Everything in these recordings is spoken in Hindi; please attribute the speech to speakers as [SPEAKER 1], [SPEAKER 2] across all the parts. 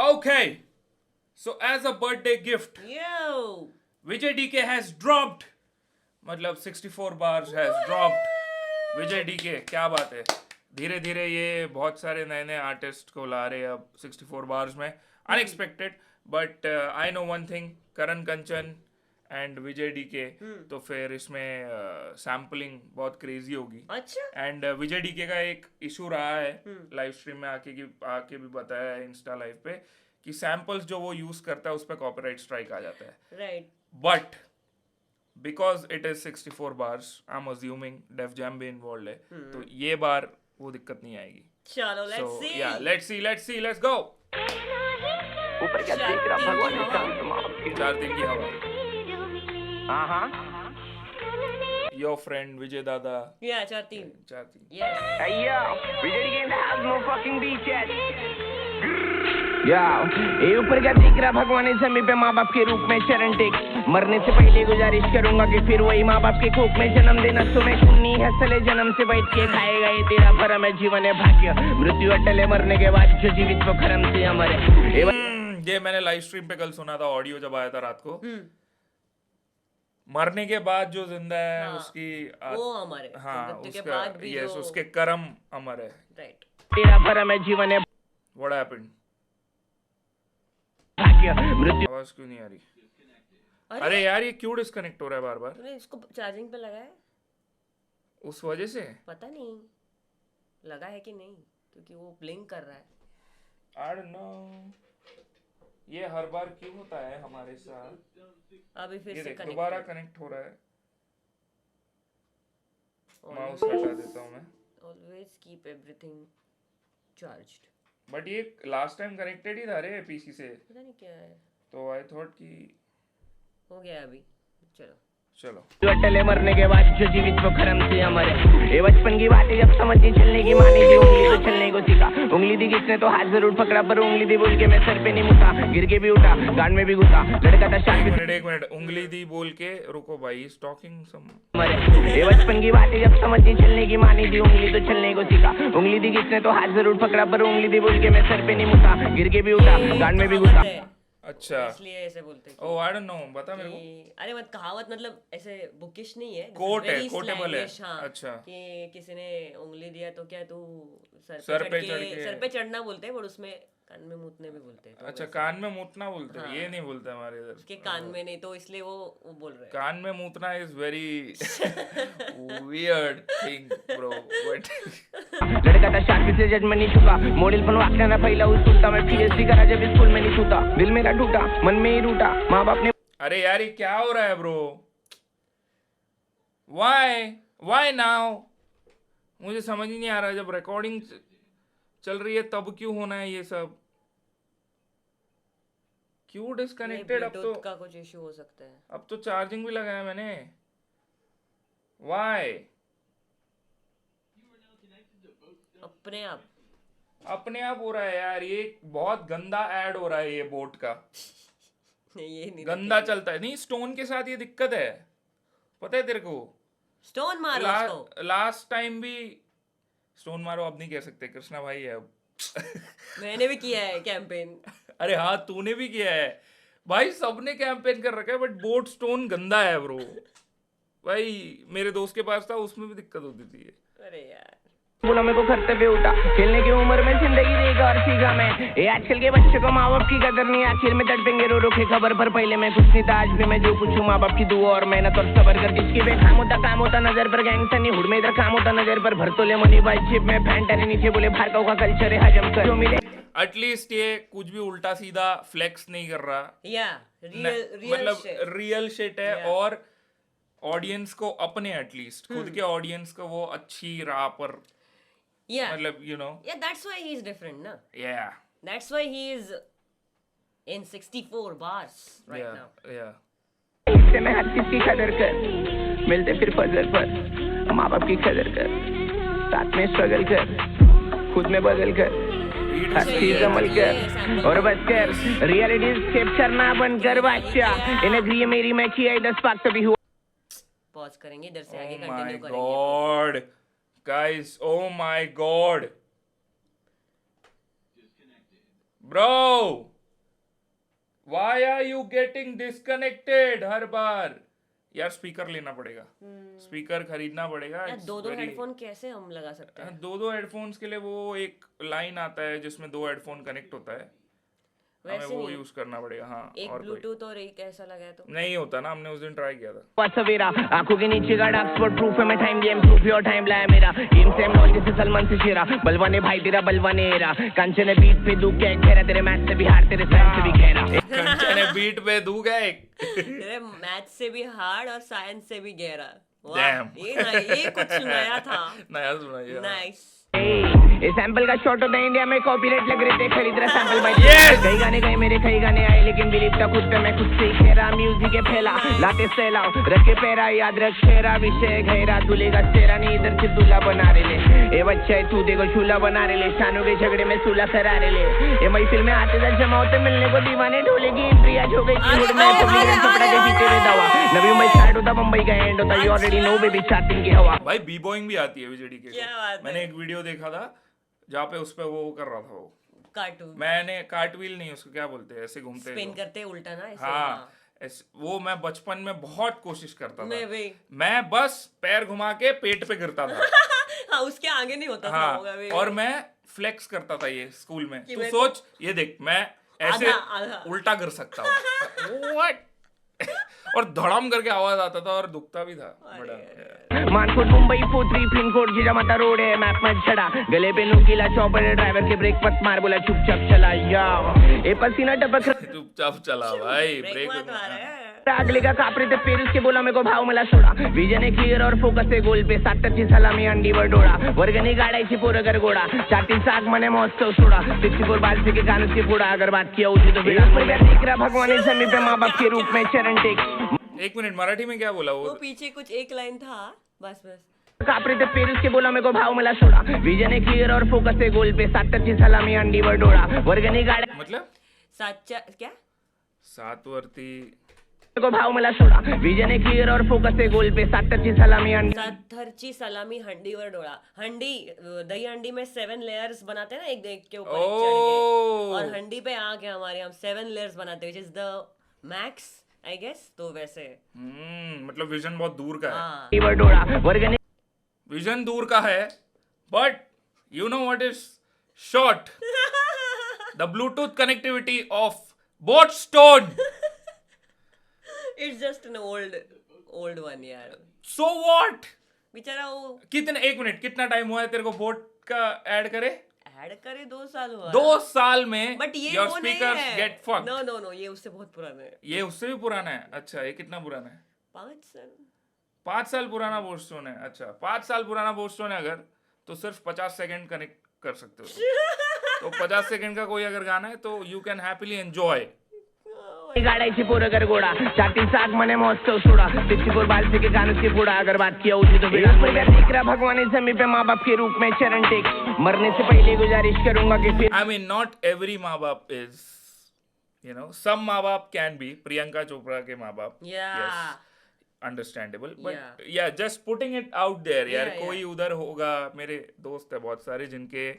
[SPEAKER 1] Okay, so as a birthday gift,
[SPEAKER 2] Yo!
[SPEAKER 1] Vijay DK has dropped. मतलब 64 bars has dropped. Vijay DK, क्या बात है. धीरे धीरे ये बहुत सारे नए नए आर्टिस्ट को ला रहे हैं अब 64 बार्स में. Unexpected, but I know one thing, Karan Kanchan and Vijay DK, तो फिर इसमें सैम्पलिंग बहुत क्रेजी होगी.
[SPEAKER 2] अच्छा.
[SPEAKER 1] एंड विजय डीके का एक इशू रहा है लाइव स्ट्रीम में आके भी बताया है इंस्टा लाइव पे कि सैम्पल्स जो वो यूज करता है उस पर कॉपीराइट स्ट्राइक आ जाता है.
[SPEAKER 2] Right.
[SPEAKER 1] But because it is 64 bars, I'm assuming Def Jam भी involved है, तो ये बार वो दिक्कत नहीं आएगी.
[SPEAKER 2] चलो, let's see.
[SPEAKER 1] Yeah, let's go.
[SPEAKER 3] ऊपर क्या देख रहा भगवान ने चांद समाप्त की.
[SPEAKER 1] 4 दिन की हवा.
[SPEAKER 3] हाँ
[SPEAKER 1] Your friend Vijay Dada.
[SPEAKER 2] Yeah, 4-3.
[SPEAKER 1] 4-3.
[SPEAKER 2] Yes.
[SPEAKER 3] अय्या विजय के has no fucking beach yet. ये ऊपर क्या दिख रहा भगवान ने जमीन पे माँ बाप के रूप में चरण टेक. मरने से पहले गुजारिश करूंगा कि फिर वही माँ बाप के कोख में जन्म देना. तुम्हें कुन्नी हसले जन्म से बैठ के खाएगा ये तेरा भरम है. जीवन है भाग्य, मृत्यु अटल है मरने के बाद. जो जीवित वो खरम से अमर है.
[SPEAKER 1] ये मैंने लाइव स्ट्रीम पे कल सुना था, ऑडियो जब आया था रात को. मरने के बाद जो जिंदा है उसकी
[SPEAKER 2] वो अमर है.
[SPEAKER 1] हाँ,
[SPEAKER 2] मृत्यु के
[SPEAKER 1] उसका
[SPEAKER 2] बाद भी
[SPEAKER 1] यस,
[SPEAKER 2] जो.
[SPEAKER 1] उसके कर्म अमर है.
[SPEAKER 2] Right.
[SPEAKER 3] तेरा भरम है जीवन है
[SPEAKER 1] What happened?
[SPEAKER 3] भाग्य, मृत्यु.
[SPEAKER 1] आवाज क्यों नहीं आ रही? अरे यार ये क्यों डिस्कनेक्ट हो रहा है बार बार?
[SPEAKER 2] तूने इसको चार्जिंग पे लगाया है?
[SPEAKER 1] उस वजह से
[SPEAKER 2] पता नहीं लगा है कि नहीं, क्योंकि वो ब्लिंक कर रहा है.
[SPEAKER 1] I don't know. ये हर बार क्यों होता है हमारे साथ?
[SPEAKER 2] अभी फिर
[SPEAKER 1] ये
[SPEAKER 2] से
[SPEAKER 1] देख,
[SPEAKER 2] कनेक्ट.
[SPEAKER 1] दोबारा कनेक्ट हो रहा है. माउस हटा देता हूँ मैं.
[SPEAKER 2] Always keep everything charged.
[SPEAKER 1] But ये लास्ट टाइम कनेक्टेड ही था रे पीसी से,
[SPEAKER 2] पता नहीं क्या है.
[SPEAKER 1] तो आई थॉट कि
[SPEAKER 2] हो गया अभी. चलो.
[SPEAKER 3] अटल है मरने के बाद. जो जीवित वो खरम से अमर है. ये बचपन की बातें जब समझनी चलने की मानी थी. उंगली तो चलने को सीखा. उंगली दी किसने तो हाथ जरूर पकड़ा, पर उंगली दी बोल के मैं सर पे नहीं मुता. गिर के भी उठा, गांड में भी घुसा. लड़का था शांत.
[SPEAKER 1] एक मिनट, उंगली दी बोल के रुको भाई, इज टॉकिंग सम.
[SPEAKER 3] ये बचपन की बातें जब समझनी चलने की मानी थी. उंगली तो चलने को सीखा. उंगली दी किसने तो हाथ जरूर पकड़ा, पर उंगली दी बोल के मैं सर पे नहीं मुता. गिर के भी उठा, गांड में भी घुसा.
[SPEAKER 1] अच्छा,
[SPEAKER 2] इसलिए ऐसे बोलते हैं.
[SPEAKER 1] ओह आई डोंट नो, बता मेरे को.
[SPEAKER 2] अरे मत कहावत, मतलब ऐसे बुकिश नहीं है.
[SPEAKER 1] कोट है, कोटेबल है.
[SPEAKER 2] हाँ,
[SPEAKER 1] अच्छा,
[SPEAKER 2] कि किसी ने उंगली दिया तो क्या तू
[SPEAKER 1] सर पे
[SPEAKER 2] चढ़ना बोलते हैं, पर उसमें कान में मूतने भी बोलते हैं. तो
[SPEAKER 1] अच्छा, कान में मूतना बोलते हैं. ये नहीं बोलते हमारे इधर.
[SPEAKER 2] उसके कान में नहीं, तो इसलिए वो बोल रहे हैं.
[SPEAKER 1] कान में मूतना is very weird thing bro. But
[SPEAKER 3] लड़का था शादी से जज में नहीं चुका. मॉडल पण वाकना ना पहिला उसूलता. मैं पीएचडी करा जब स्कूल में नहीं छूटा. दिल मेरा टूटा, मन में ही रूठा. माँ बाप ने.
[SPEAKER 1] अरे यार ये क्या हो रहा है ब्रो? Why now? मुझे समझ ही नहीं आ रहा. जब रिकॉर्डिंग चल रही है तब क्यों होना है ये सब? क्यों डिस्कनेक्टेड? अब तो
[SPEAKER 2] का कुछ इशू हो सकता है.
[SPEAKER 1] अब तो चार्जिंग भी लगाया मैंने. व्हाई? अपने आप हो रहा है यार. ये बहुत गंदा ऐड हो रहा है ये बोट का.
[SPEAKER 2] ये नहीं
[SPEAKER 1] गंदा चलता है. नहीं, स्टोन के साथ ये दिक्कत है, पता है तेरे को.
[SPEAKER 2] स्टोन मारो उसको.
[SPEAKER 1] लास्ट टाइम भी स्टोन मारो. अब नहीं कह सकते, कृष्णा भाई है अब.
[SPEAKER 2] मैंने भी किया है कैंपेन.
[SPEAKER 1] अरे हाँ, तूने भी किया है भाई. सबने कैंपेन कर रखा है. बट बोट स्टोन गंदा है ब्रो. भाई मेरे दोस्त के पास था, उसमें भी दिक्कत होती थी.
[SPEAKER 2] अरे यार,
[SPEAKER 3] बोला मेरे को कर्तव्य उठा. खेलने की उम्र में जिंदगी देगा और सीखा मैं. ये आजकल के बच्चों को माँ बाप की कदर नहीं. आखिर में तड़पेंगे रो रो के खबर पर. पहले मैं कुछ नहीं था, आज भी मैं जो कुछ हूँ. माँ बाप की दुआ और मेहनत और सबर कर. जिसकी बे काम होता नजर पर. गैंगस्टर नहीं हुड में इधर काम होता नजर पर. भरतोले मनी बाई चिप में फैंटा नीचे बोले भारत का कल्चर है हजम कर. जो मिले
[SPEAKER 1] एटलीस्ट ये कुछ भी उल्टा सीधा फ्लेक्स नहीं कर रहा.
[SPEAKER 2] या
[SPEAKER 1] मतलब रियल शिट है. और ऑडियंस को अपने एटलीस्ट खुद के ऑडियंस को वो अच्छी राह पर, मतलब you know.
[SPEAKER 2] Yeah, that's why he is different, na?
[SPEAKER 1] Yeah.
[SPEAKER 2] That's why he is in 64 bars right now.
[SPEAKER 1] Yeah.
[SPEAKER 3] इससे मैं हर चीज की कदर कर. मिलते फिर फजर पर. माँ बाप की कदर कर. साथ में स्ट्रगल कर. खुद में बदल कर. हर चीज अमल कर और बस कर. रियलिटी स्केप करना बंद कर बच्चा. इन एग्री मेरी मैं किया 10 पाक तभी हुआ.
[SPEAKER 2] पॉज करेंगे, इधर से आगे
[SPEAKER 1] Oh my
[SPEAKER 2] कंटिन्यू करेंगे.
[SPEAKER 1] God. Guys, oh my God. Bro. Why are you getting disconnected हर बार? यार स्पीकर लेना पड़ेगा, स्पीकर खरीदना पड़ेगा।
[SPEAKER 2] यार दो हेडफोन कैसे हम लगा सकते हैं?
[SPEAKER 1] दो हेडफोन्स के लिए वो एक लाइन आता है जिसमें 2 हेडफोन कनेक्ट होता है, हमें
[SPEAKER 2] वैसे
[SPEAKER 1] वो
[SPEAKER 2] नहीं,
[SPEAKER 1] यूज करना पड़ेगा। हाँ,
[SPEAKER 2] एक
[SPEAKER 1] और कोई
[SPEAKER 2] ब्लूटूथ और एक ऐसा लगाया तो
[SPEAKER 1] नहीं होता ना, हमने उस दिन ट्राई किया था।
[SPEAKER 3] सवेरा आंखों के नीचे का डार्क स्पॉट प्रूफ है मैं टाइम गेम प्रूफ और टाइम लाया मेरा गेम सेम लॉन्च जैसे सलमान से शेरा बलवाने भाई तेरा बलवाने एरा कंचन बीट पे दुख है घेरा तेरे मैच से भी हार तेरे साइंस से भी घेरा
[SPEAKER 1] कंचन ने बीट पे दूंगा एक।
[SPEAKER 2] तेरे मैथ से भी हार्ड और साइंस से भी गहरा। वाह,
[SPEAKER 1] Damn.
[SPEAKER 2] ये कुछ नया था।
[SPEAKER 1] नया सुनाइए।
[SPEAKER 2] नाइस।
[SPEAKER 3] ये सैंपल का शॉट होता है इंडिया में कॉपीराइट लग रहे थे खरीद रहा सैंपल भाई
[SPEAKER 1] Yes!
[SPEAKER 3] कई गाने गए मेरे कई गाने आए लेकिन बिलीव था खुद पे मैं खुद से ही कह रहा म्यूजिक है फैला लाते सैलाओ रखे पैरा याद रख शेरा विषय घेरा दूल्हेगा तेरा नहीं इधर से दूल्हा बना रहे ले ये बच्चा है तू देखो शूला बना रहे ले शानों के झगड़े में सूला करा रहे ले ये महफिल में आते दर जमा होते मिलने को दीवाने ढोलेगी इंट्रिया हो गई की हुड में पब्लिक ने कपड़ा के पीछे में दवा नवी मुंबई स्टार्ट होता मुंबई का एंड होता you already know baby charting की हवा
[SPEAKER 1] भाई बी बॉइंग भी आती है विजय डीके
[SPEAKER 2] क्या बात है?
[SPEAKER 1] मैंने एक वीडियो देखा था जहाँ पे उस पे वो कर रहा था, वो
[SPEAKER 2] कार्टून
[SPEAKER 1] मैंने कार्टव्हील नहीं, उसको क्या बोलते हैं, ऐसे घूमते हैं
[SPEAKER 2] स्पिन
[SPEAKER 1] जो।
[SPEAKER 2] करते उल्टा ना ऐसे।
[SPEAKER 1] हाँ, वो मैं बचपन में बहुत कोशिश करता
[SPEAKER 2] मैं
[SPEAKER 1] था,
[SPEAKER 2] भी।
[SPEAKER 1] मैं बस पैर घुमा के पेट पे गिरता था।
[SPEAKER 2] हाँ, उसके आगे नहीं होता था होगा
[SPEAKER 1] हाँ,
[SPEAKER 2] भी।
[SPEAKER 1] और मैं फ्लेक्स करता था ये स्कूल में,
[SPEAKER 2] कि
[SPEAKER 1] तू
[SPEAKER 2] मैं-
[SPEAKER 1] सोच ये देख मैं ऐसे
[SPEAKER 2] आधा।
[SPEAKER 1] उल्टा गिर सकता हूँ। What? और धड़म करके आवाज आता था और दुखता भी था बड़ा।
[SPEAKER 3] Mankot Mumbai 43 pin code Jijamata road है मैप में छड़ा गले पे नुकीला चौपर है ड्राइवर के ब्रेक मत मार बोला चुपचाप चला या ए पसीना टपक
[SPEAKER 1] चुपचाप चला भाई,
[SPEAKER 2] ब्रेक
[SPEAKER 1] ब्रेक
[SPEAKER 2] मत मार है।
[SPEAKER 3] अगले का कापरे थे पेरिस के बोला मेरे को भाव मला सोडा विजन है क्लियर और फोकस है गोल पे 70ची सलामी अंडीवर डोळा वर्गणी गाडायची पोरं कर गोडा चाटी साग मने महोत्सव सोडा 64 बालसी के कानून के पुड़ा अगर बात किया उसी तो बिना दिख रहा भगवान इस समय पे माँ बाप के रूप में चरण टेक
[SPEAKER 1] एक मिनट, मराठी में क्या बोला
[SPEAKER 2] वो
[SPEAKER 1] वो?
[SPEAKER 2] पीछे कुछ एक लाइन था, बस बस।
[SPEAKER 3] कापरे थे पेरिस के बोला मेरे को भाव मला सोडा विजन है क्लियर और फोकस है गोल पे 70ची सलामी अंडीवर डोळा वर्गणी गाड्या
[SPEAKER 1] मतलब
[SPEAKER 2] सातच्या क्या?
[SPEAKER 1] सात वरती
[SPEAKER 3] को भाव मला सोडा विजन है क्लियर और फोकस है गोल पे 70ची सलामी अंडी
[SPEAKER 2] सातरची सलामी हंडीवर डोळा। हंडी दही हंडी में 7 लेयर्स बनाते हैं ना, एक एक के ऊपर एक चढ़ के, और हंडी पे आके हमारे हम 7 लेयर्स बनाते हैं, which is the max I guess। तो वैसे
[SPEAKER 1] मतलब विजन बहुत दूर का है।
[SPEAKER 2] हाँ,
[SPEAKER 3] अंडीवर डोळा वर्गणी
[SPEAKER 1] विजन दूर का है, but you know what is short? The Bluetooth connectivity of boat stone.
[SPEAKER 2] it's just an old one यार।
[SPEAKER 1] So what?
[SPEAKER 2] बेचारा वो
[SPEAKER 1] कितने, एक मिनट, कितना टाइम हुआ है तेरे को बोट का ऐड करे?
[SPEAKER 2] ऐड करे 2 साल हुआ।
[SPEAKER 1] 2 साल में
[SPEAKER 2] बट ये
[SPEAKER 1] योर
[SPEAKER 2] वो नहीं
[SPEAKER 1] स्पीकर्स
[SPEAKER 2] है।
[SPEAKER 1] Get fucked.
[SPEAKER 2] No no no, ये उससे बहुत पुराना है।
[SPEAKER 1] ये उससे भी पुराना है? अच्छा, ये कितना पुराना है?
[SPEAKER 2] 5 साल।
[SPEAKER 1] 5 साल पुराना बोटस्टोन है। अच्छा, 5 साल पुराना बोटस्टोन है अगर, तो सिर्फ 50 सेकंड कनेक्ट कर सकते हो। तो 50 सेकंड का कोई अगर गाना है तो यू कैन हैप्पीली एंजॉय।
[SPEAKER 3] गाडायची पोरं कर गोडा चाटी साग मने महोत्सव सोडा 64 बालसी के कानून के पुड़ा अगर बात किया उसी तो बिना दिख रहा भगवान इस समय पे माँ बाप के रूप में चरण टेक मरने से पहले गुजारिश करूंगा कि फिर
[SPEAKER 1] I mean, not every माँ बाप is, you know, some माँ बाप can be, प्रियंका चोपड़ा के माँ बाप,
[SPEAKER 2] Yeah.
[SPEAKER 1] understandable, but
[SPEAKER 2] Yeah.
[SPEAKER 1] yeah, just putting it out there, यार,
[SPEAKER 2] Yeah,
[SPEAKER 1] कोई उधर होगा, मेरे दोस्त है बहुत सारे जिनके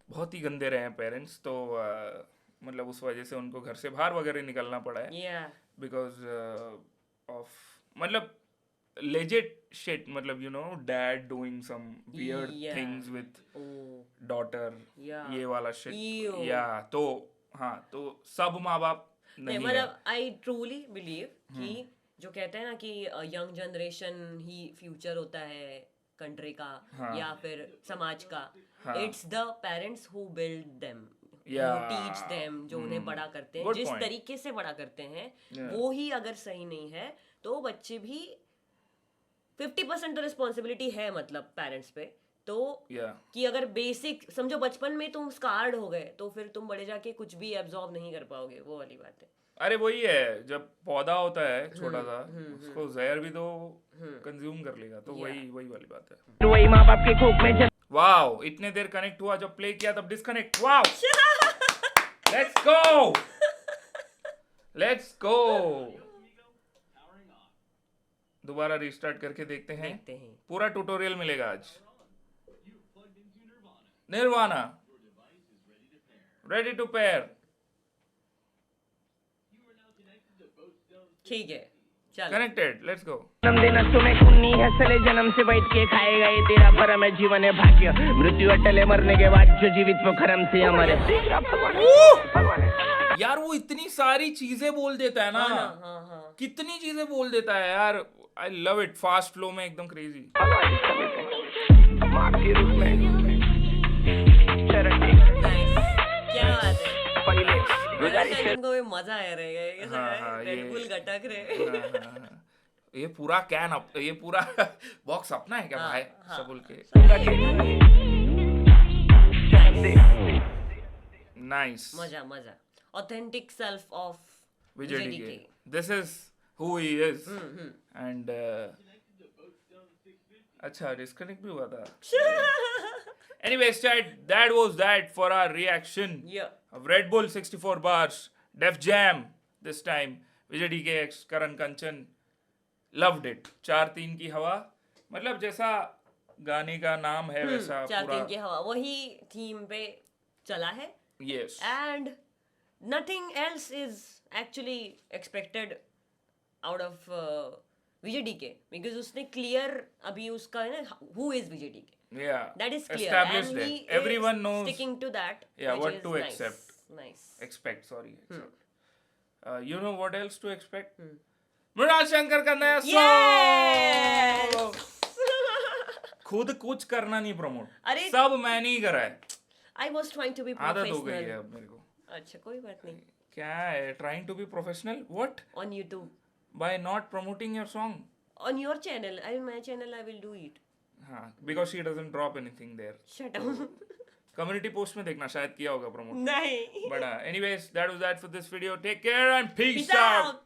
[SPEAKER 1] बहुत ही गंदे रहे हैं पेरेंट्स, तो मतलब उस वजह से उनको घर से बाहर वगैरह निकलना पड़ा है,
[SPEAKER 2] Yeah.
[SPEAKER 1] बिकॉज ऑफ मतलब legit shit, मतलब you know, dad doing some weird
[SPEAKER 2] Yeah.
[SPEAKER 1] things with
[SPEAKER 2] Oh.
[SPEAKER 1] daughter,
[SPEAKER 2] Yeah.
[SPEAKER 1] ये वाला shit,
[SPEAKER 2] Ew.
[SPEAKER 1] या तो हाँ, तो सब माँ बाप
[SPEAKER 2] नहीं,
[SPEAKER 1] नहीं है।
[SPEAKER 2] मतलब आई ट्रूली बिलीव कि जो कहते हैं ना कि यंग जनरेशन ही फ्यूचर होता है कंट्री का या फिर समाज का। It's the parents who build them, teach them, जो उन्हें बड़ा करते हैं,
[SPEAKER 1] Good
[SPEAKER 2] जिस
[SPEAKER 1] point.
[SPEAKER 2] तरीके से बड़ा करते हैं वो ही अगर सही नहीं है तो बच्चे भी 50% तो रिस्पॉन्सिबिलिटी है मतलब पेरेंट्स पे। तो
[SPEAKER 1] या
[SPEAKER 2] कि अगर बेसिक समझो बचपन में तुम स्कार्ड हो गए तो फिर तुम बड़े जाके कुछ भी एब्जॉर्ब नहीं कर पाओगे, वो वाली बात है।
[SPEAKER 1] अरे वही है, जब पौधा होता है छोटा सा, उसको जहर भी तो कंज्यूम कर लेगा, तो वही वाली बात है।
[SPEAKER 3] वही माँ बाप के कोख में चल
[SPEAKER 1] वाओ, इतने देर कनेक्ट हुआ, जब प्ले किया तब disconnect. Wow, let's go, let's go. दोबारा रिस्टार्ट करके देखते हैं, पूरा ट्यूटोरियल मिलेगा आज। Nirvana, ready to pair.
[SPEAKER 2] ठीक है चलो
[SPEAKER 1] कनेक्टेड, लेट्स गो।
[SPEAKER 3] जन्म देना तुम्हें कुन्नी है सले जन्म से बैठ के खाएगा ये तेरा भरम है जीवन है भाग्य मृत्यु अटले मरने के बाद जो जीवित वो खरम से अमर है
[SPEAKER 1] यार वो इतनी सारी चीजें बोल देता है ना,
[SPEAKER 2] हाँ
[SPEAKER 1] कितनी चीजें बोल देता है यार, I love it. Fast flow में एकदम क्रेजी।
[SPEAKER 3] माँ के रूप में चरण
[SPEAKER 2] नाइस क्या बात है
[SPEAKER 3] पहले
[SPEAKER 2] गुजारिश को भी मजा आ रहा है
[SPEAKER 1] हाँ, ये-
[SPEAKER 2] रेड बुल गटक रहे
[SPEAKER 1] हाँ। ये पूरा कैन अप, ये पूरा बॉक्स अपना है क्या भाई, सब बोल के। नाइस,
[SPEAKER 2] मजा मजा authentic self of
[SPEAKER 1] Vijay DK, this is who he is. And अच्छा डिस्कनेक्ट भी हुआ था। Anyways, chat, that was that for our reaction of Red Bull 64 bars, Def Jam this time, Vijay DKX, Karan Kanchan, loved it. 4-3 की हवा, मतलब जैसा गाने का नाम है वैसा
[SPEAKER 2] चार
[SPEAKER 1] पूरा।
[SPEAKER 2] दिन की हवा वही थीम पे चला है
[SPEAKER 1] Yes.
[SPEAKER 2] and nothing else is actually expected out of Vijay DK because उसने clear अभी उसका है ना who is Vijay DK
[SPEAKER 1] Yeah.
[SPEAKER 2] that is clear
[SPEAKER 1] Established
[SPEAKER 2] and
[SPEAKER 1] it.
[SPEAKER 2] he
[SPEAKER 1] Everyone
[SPEAKER 2] is
[SPEAKER 1] knows.
[SPEAKER 2] sticking to that
[SPEAKER 1] Yeah,
[SPEAKER 2] which
[SPEAKER 1] what
[SPEAKER 2] is
[SPEAKER 1] to
[SPEAKER 2] nice.
[SPEAKER 1] accept.
[SPEAKER 2] Nice.
[SPEAKER 1] Expect, sorry. You know what else to expect? Mrinal Shankar का नया
[SPEAKER 2] Yes!
[SPEAKER 1] song. खुद कुछ करना नहीं प्रमोट,
[SPEAKER 2] अरे-
[SPEAKER 1] सब मैंने ही करा है।
[SPEAKER 2] I was trying to be
[SPEAKER 1] आदत हो गई है
[SPEAKER 2] professional.
[SPEAKER 1] अब मेरे को।
[SPEAKER 2] अच्छा कोई बात नहीं
[SPEAKER 1] क्या है trying to be professional? What?
[SPEAKER 2] on YouTube
[SPEAKER 1] By not promoting your song?
[SPEAKER 2] on your channel my channel I will do it.
[SPEAKER 1] हाँ, because she doesn't drop anything there.
[SPEAKER 2] Shut up.
[SPEAKER 1] Community post में देखना, शायद किया होगा promote.
[SPEAKER 2] नहीं
[SPEAKER 1] But anyways, that was that for this video. Take care and peace
[SPEAKER 2] Peace
[SPEAKER 1] out.
[SPEAKER 2] out.